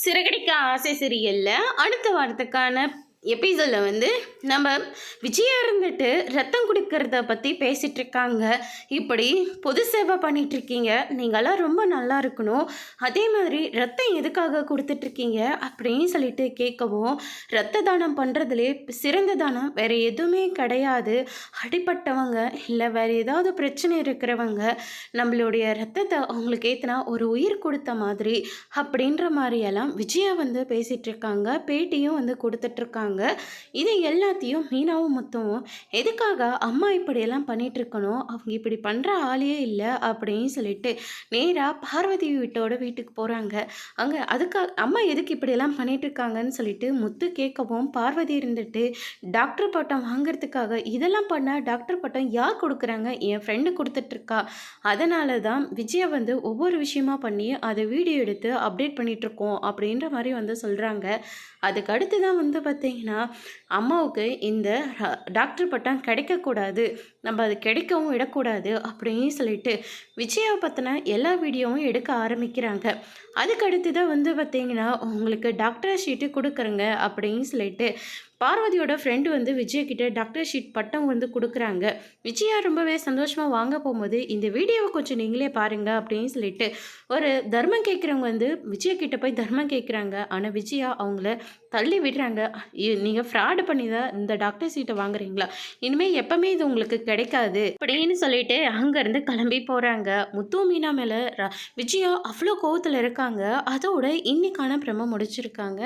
சிறகடிக்க ஆசை சீரியல்ல அடுத்த வாரத்துக்கான எபிசோடில் வந்து நம்ம விஜயா இருந்துட்டு ரத்தம் குடிக்கிறத பற்றி பேசிகிட்டு இருக்காங்க. இப்படி பொது சேவை பண்ணிகிட்ருக்கீங்க, நீங்களாம் ரொம்ப நல்லா இருக்கணும், அதே மாதிரி ரத்தம் எதுக்காக கொடுத்துட்ருக்கீங்க அப்படின்னு சொல்லிட்டு கேட்கவும், ரத்த தானம் பண்ணுறதுலே சிறந்த தானம் வேறு எதுவுமே கிடையாது. அடிப்பட்டவங்க இல்லை வேறு ஏதாவது பிரச்சனை இருக்கிறவங்க நம்மளுடைய ரத்தத்தை அவங்களுக்கு ஏற்றினா ஒரு உயிர் கொடுத்த மாதிரி அப்படின்ற மாதிரியெல்லாம் விஜயா வந்து பேசிகிட்டு இருக்காங்க. பேட்டியும் வந்து கொடுத்துட்ருக்காங்க. இதை எல்லாத்தையும் மீனாவும் முத்துவும் எதுக்காக அம்மா இப்படியெல்லாம் பண்ணிட்டு இருக்கணும், அவங்க இப்படி பண்ணுற ஆளையே இல்லை அப்படின்னு சொல்லிட்டு நேராக பார்வதி வீட்டுக்கு போகிறாங்க. அங்கே அதுக்காக அம்மா எதுக்கு இப்படியெல்லாம் பண்ணிட்டு இருக்காங்கன்னு சொல்லிட்டு முத்து கேட்கவும், பார்வதி இருந்துட்டு டாக்டர் பட்டம் வாங்கிறதுக்காக இதெல்லாம் பண்ணால் டாக்டர் பட்டம் யார் கொடுக்குறாங்க, என் ஃப்ரெண்டு கொடுத்துட்ருக்கா, அதனால தான் விஜயா வந்து ஒவ்வொரு விஷயமா பண்ணி அதை வீடியோ எடுத்து அப்டேட் பண்ணிகிட்ருக்கோம் அப்படின்ற மாதிரி வந்து சொல்கிறாங்க. அதுக்கு அடுத்து தான் வந்து பார்த்திங்கன்னா அம்மாவுக்கு இந்த டாக்டர் பட்டம் கிடைக்கக்கூடாது, நம்ம அது கிடைக்கவும் விடக்கூடாது அப்படின்னு சொல்லிட்டு விஜயாவை பற்றின எல்லா வீடியோவும் எடுக்க ஆரம்பிக்கிறாங்க. அதுக்கு அடுத்து தான் வந்து பார்த்திங்கன்னா உங்களுக்கு டாக்டர் ஷீட்டு கொடுக்குறேங்க அப்படின்னு சொல்லிட்டு பார்வதியோட ஃப்ரெண்டு வந்து விஜய்கிட்ட டாக்டர் ஷீட் பட்டம் வந்து கொடுக்குறாங்க. விஜயா ரொம்பவே சந்தோஷமாக வாங்க போகும்போது இந்த வீடியோவை கொஞ்சம் நீங்களே பாருங்கள் அப்படின்னு சொல்லிட்டு ஒரு தர்மம் கேட்குறவங்க வந்து விஜய்கிட்ட போய் தர்மம் கேட்குறாங்க. ஆனால் விஜயா அவங்கள தள்ளி விடுறாங்க. நீங்கள் ஃப்ராடு பண்ணி தான் இந்த டாக்டர் சீட்டை வாங்குறீங்களா, இனிமேல் எப்பவுமே இது உங்களுக்கு கிடைக்காது அப்படின்னு சொல்லிட்டு அங்கேருந்து கிளம்பி போகிறாங்க. முத்து மீனா மேலே விஜயா அவ்வளோ கோவத்தில் இருக்காங்க. அதோட இன்னைக்கான பிரம முடிச்சிருக்காங்க.